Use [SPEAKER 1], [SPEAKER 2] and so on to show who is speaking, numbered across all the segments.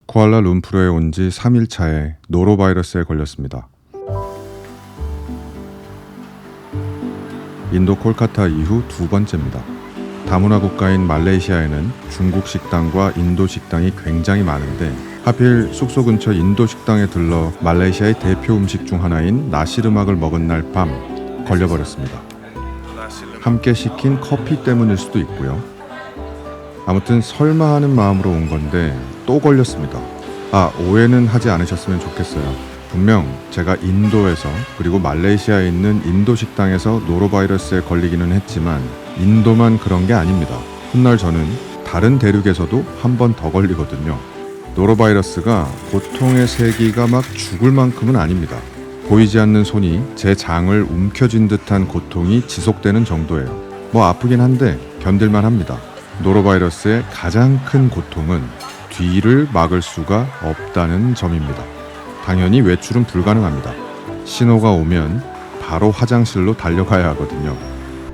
[SPEAKER 1] 쿠알라룸푸르에 온 지 3일 차에 노로바이러스에 걸렸습니다. 인도 콜카타 이후 두 번째입니다. 다문화 국가인 말레이시아에는 중국 식당과 인도 식당이 굉장히 많은데 하필 숙소 근처 인도 식당에 들러 말레이시아의 대표 음식 중 하나인 나시르막을 먹은 날 밤 걸려버렸습니다. 함께 시킨 커피 때문일 수도 있고요. 아무튼 설마 하는 마음으로 온 건데 또 걸렸습니다. 오해는 하지 않으셨으면 좋겠어요. 분명 제가 인도에서 그리고 말레이시아에 있는 인도 식당에서 노로바이러스에 걸리기는 했지만 인도만 그런 게 아닙니다. 훗날 저는 다른 대륙에서도 한 번 더 걸리거든요. 노로바이러스가 고통의 세기가 막 죽을 만큼은 아닙니다. 보이지 않는 손이 제 장을 움켜쥔 듯한 고통이 지속되는 정도예요. 아프긴 한데 견딜만 합니다. 노로바이러스의 가장 큰 고통은 뒤를 막을 수가 없다는 점입니다. 당연히 외출은 불가능합니다. 신호가 오면 바로 화장실로 달려가야 하거든요.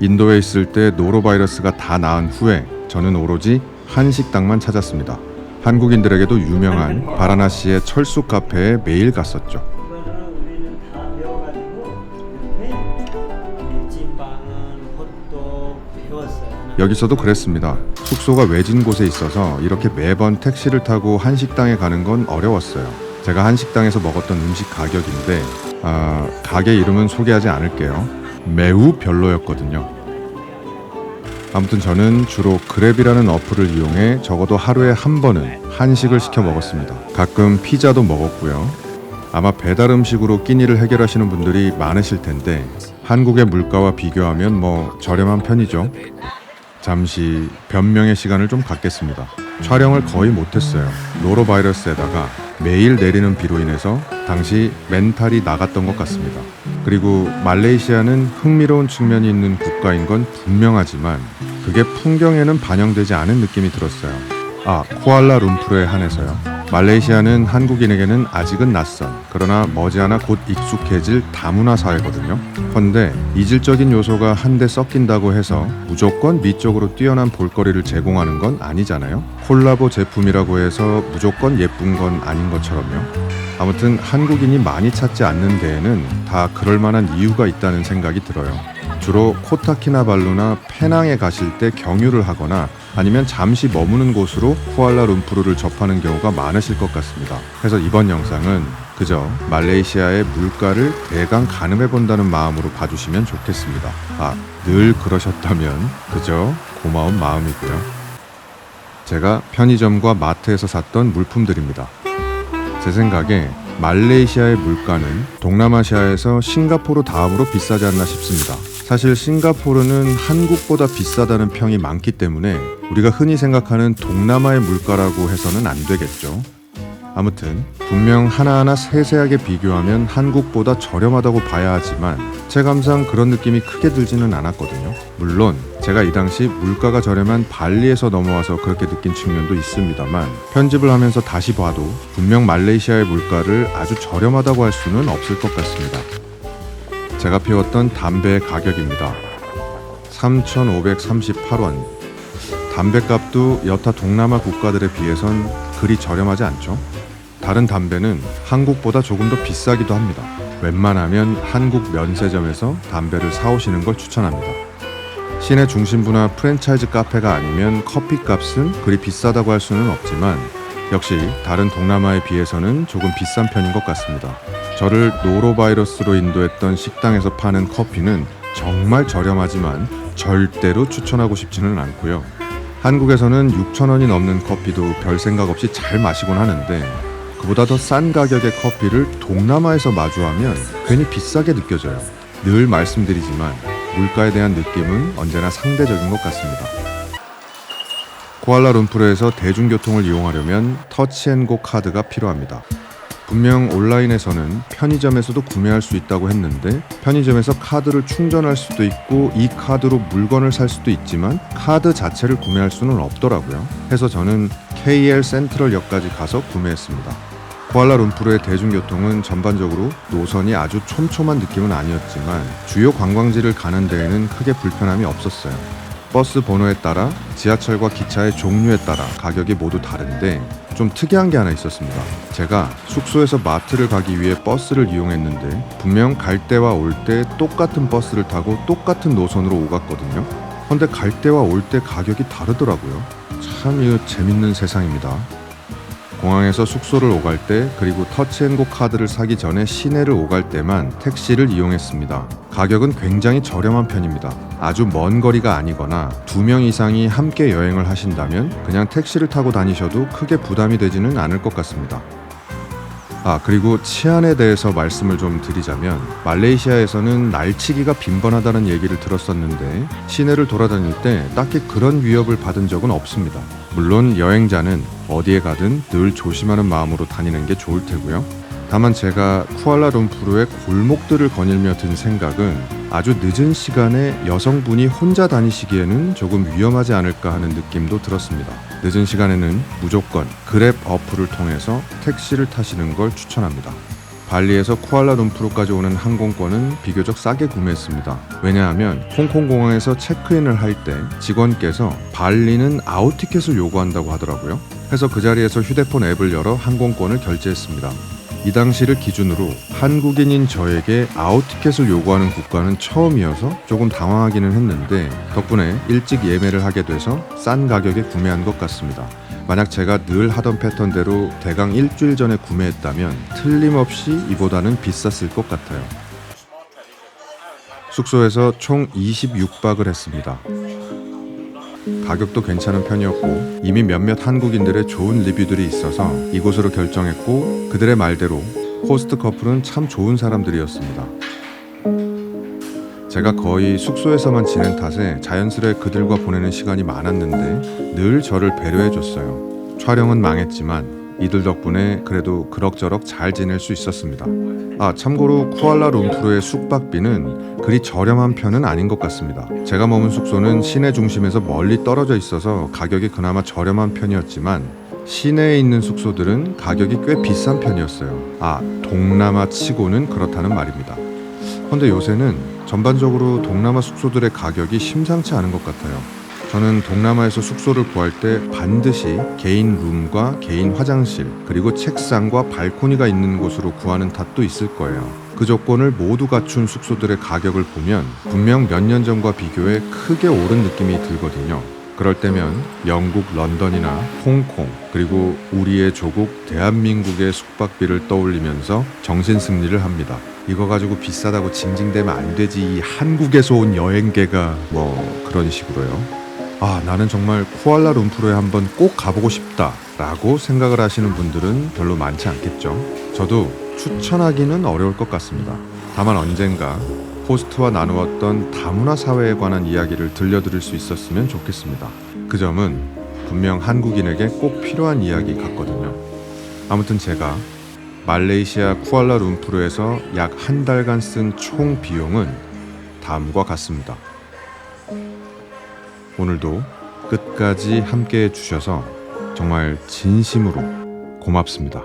[SPEAKER 1] 인도에 있을 때 노로바이러스가 다 나은 후에 저는 오로지 한 식당만 찾았습니다. 한국인들에게도 유명한 바라나시의 철수 카페에 매일 갔었죠.
[SPEAKER 2] 우리는 다 배워가지고 이렇게 찐빵은 헛도 배웠어요.
[SPEAKER 1] 여기서도 그랬습니다. 숙소가 외진 곳에 있어서 이렇게 매번 택시를 타고 한 식당에 가는 건 어려웠어요. 제가 한 식당에서 먹었던 음식 가격인데 가게 이름은 소개하지 않을게요. 매우 별로였거든요. 아무튼 저는 주로 그랩이라는 어플을 이용해 적어도 하루에 한 번은 한식을 시켜 먹었습니다. 가끔 피자도 먹었고요. 아마 배달 음식으로 끼니를 해결하시는 분들이 많으실 텐데 한국의 물가와 비교하면 저렴한 편이죠. 잠시 변명의 시간을 좀 갖겠습니다. 촬영을 거의 못했어요. 노로바이러스에다가 매일 내리는 비로 인해서 당시 멘탈이 나갔던 것 같습니다. 그리고 말레이시아는 흥미로운 측면이 있는 국가인 건 분명하지만 그게 풍경에는 반영되지 않은 느낌이 들었어요. 쿠알라룸푸르에 한해서요. 말레이시아는 한국인에게는 아직은 낯선, 그러나 머지않아 곧 익숙해질 다문화 사회거든요. 헌데 이질적인 요소가 한데 섞인다고 해서 무조건 미적으로 뛰어난 볼거리를 제공하는 건 아니잖아요. 콜라보 제품이라고 해서 무조건 예쁜 건 아닌 것처럼요. 아무튼 한국인이 많이 찾지 않는 데에는 다 그럴 만한 이유가 있다는 생각이 들어요. 주로 코타키나발루나 페낭에 가실 때 경유를 하거나 아니면 잠시 머무는 곳으로 쿠알라룸푸르를 접하는 경우가 많으실 것 같습니다. 그래서 이번 영상은 그저 말레이시아의 물가를 대강 가늠해본다는 마음으로 봐주시면 좋겠습니다. 늘 그러셨다면 그저 고마운 마음이고요. 제가 편의점과 마트에서 샀던 물품들입니다. 제 생각에 말레이시아의 물가는 동남아시아에서 싱가포르 다음으로 비싸지 않나 싶습니다. 사실 싱가포르는 한국보다 비싸다는 평이 많기 때문에 우리가 흔히 생각하는 동남아의 물가라고 해서는 안 되겠죠. 아무튼 분명 하나하나 세세하게 비교하면 한국보다 저렴하다고 봐야 하지만 체감상 그런 느낌이 크게 들지는 않았거든요. 물론 제가 이 당시 물가가 저렴한 발리에서 넘어와서 그렇게 느낀 측면도 있습니다만 편집을 하면서 다시 봐도 분명 말레이시아의 물가를 아주 저렴하다고 할 수는 없을 것 같습니다. 제가 피웠던 담배의 가격입니다. 3,538원. 담배값도 여타 동남아 국가들에 비해선 그리 저렴하지 않죠. 다른 담배는 한국보다 조금 더 비싸기도 합니다. 웬만하면 한국 면세점에서 담배를 사오시는 걸 추천합니다. 시내 중심부나 프랜차이즈 카페가 아니면 커피값은 그리 비싸다고 할 수는 없지만 역시 다른 동남아에 비해서는 조금 비싼 편인 것 같습니다. 저를 노로바이러스로 인도했던 식당에서 파는 커피는 정말 저렴하지만 절대로 추천하고 싶지는 않고요. 한국에서는 6,000원이 넘는 커피도 별 생각 없이 잘 마시곤 하는데 그보다 더 싼 가격의 커피를 동남아에서 마주하면 괜히 비싸게 느껴져요. 늘 말씀드리지만 물가에 대한 느낌은 언제나 상대적인 것 같습니다. 쿠알라룸푸르에서 대중교통을 이용하려면 터치앤고 카드가 필요합니다. 분명 온라인에서는 편의점에서도 구매할 수 있다고 했는데 편의점에서 카드를 충전할 수도 있고 이 카드로 물건을 살 수도 있지만 카드 자체를 구매할 수는 없더라고요. 해서 저는 KL 센트럴역까지 가서 구매했습니다. 쿠알라룸푸르의 대중교통은 전반적으로 노선이 아주 촘촘한 느낌은 아니었지만 주요 관광지를 가는 데에는 크게 불편함이 없었어요. 버스 번호에 따라 지하철과 기차의 종류에 따라 가격이 모두 다른데 좀 특이한 게 하나 있었습니다. 제가 숙소에서 마트를 가기 위해 버스를 이용했는데 분명 갈 때와 올 때 똑같은 버스를 타고 똑같은 노선으로 오갔거든요. 근데 갈 때와 올 때 가격이 다르더라고요. 참 이거 재밌는 세상입니다. 공항에서 숙소를 오갈 때 그리고 터치앤고 카드를 사기 전에 시내를 오갈 때만 택시를 이용했습니다. 가격은 굉장히 저렴한 편입니다. 아주 먼 거리가 아니거나 2명 이상이 함께 여행을 하신다면 그냥 택시를 타고 다니셔도 크게 부담이 되지는 않을 것 같습니다. 그리고 치안에 대해서 말씀을 좀 드리자면 말레이시아에서는 날치기가 빈번하다는 얘기를 들었었는데 시내를 돌아다닐 때 딱히 그런 위협을 받은 적은 없습니다. 물론 여행자는 어디에 가든 늘 조심하는 마음으로 다니는 게 좋을 테고요. 다만 제가 쿠알라룸푸르의 골목들을 거닐며 든 생각은 아주 늦은 시간에 여성분이 혼자 다니시기에는 조금 위험하지 않을까 하는 느낌도 들었습니다. 늦은 시간에는 무조건 그랩 어플을 통해서 택시를 타시는 걸 추천합니다. 발리에서 쿠알라룸푸르까지 오는 항공권은 비교적 싸게 구매했습니다. 왜냐하면 홍콩 공항에서 체크인을 할 때 직원께서 발리는 아웃티켓을 요구한다고 하더라고요. 그래서 그 자리에서 휴대폰 앱을 열어 항공권을 결제했습니다. 이 당시를 기준으로 한국인인 저에게 아웃티켓을 요구하는 국가는 처음이어서 조금 당황하기는 했는데 덕분에 일찍 예매를 하게 돼서 싼 가격에 구매한 것 같습니다. 만약 제가 늘 하던 패턴대로 대강 일주일 전에 구매했다면 틀림없이 이보다는 비쌌을 것 같아요. 숙소에서 총 26박을 했습니다. 가격도 괜찮은 편이었고 이미 몇몇 한국인들의 좋은 리뷰들이 있어서 이곳으로 결정했고 그들의 말대로 호스트 커플은 참 좋은 사람들이었습니다. 제가 거의 숙소에서만 지낸 탓에 자연스레 그들과 보내는 시간이 많았는데 늘 저를 배려해줬어요. 촬영은 망했지만 이들 덕분에 그래도 그럭저럭 잘 지낼 수 있었습니다. 참고로 쿠알라룸푸르의 숙박비는 그리 저렴한 편은 아닌 것 같습니다. 제가 머문 숙소는 시내 중심에서 멀리 떨어져 있어서 가격이 그나마 저렴한 편이었지만 시내에 있는 숙소들은 가격이 꽤 비싼 편이었어요. 동남아 치고는 그렇다는 말입니다. 그런데 요새는 전반적으로 동남아 숙소들의 가격이 심상치 않은 것 같아요. 저는 동남아에서 숙소를 구할 때 반드시 개인 룸과 개인 화장실 그리고 책상과 발코니가 있는 곳으로 구하는 탓도 있을 거예요. 그 조건을 모두 갖춘 숙소들의 가격을 보면 분명 몇 년 전과 비교해 크게 오른 느낌이 들거든요. 그럴 때면 영국 런던이나 홍콩 그리고 우리의 조국 대한민국의 숙박비를 떠올리면서 정신승리를 합니다. 이거 가지고 비싸다고 징징대면 안 되지, 이 한국에서 온 여행객아, 그런 식으로요. 나는 정말 쿠알라룸푸르에 한번 꼭 가보고 싶다 라고 생각을 하시는 분들은 별로 많지 않겠죠. 저도 추천하기는 어려울 것 같습니다. 다만 언젠가 호스트와 나누었던 다문화 사회에 관한 이야기를 들려드릴 수 있었으면 좋겠습니다. 그 점은 분명 한국인에게 꼭 필요한 이야기 같거든요. 아무튼 제가 말레이시아 쿠알라룸푸르에서 약 한 달간 쓴 총 비용은 다음과 같습니다. 오늘도 끝까지 함께 해주셔서 정말 진심으로 고맙습니다.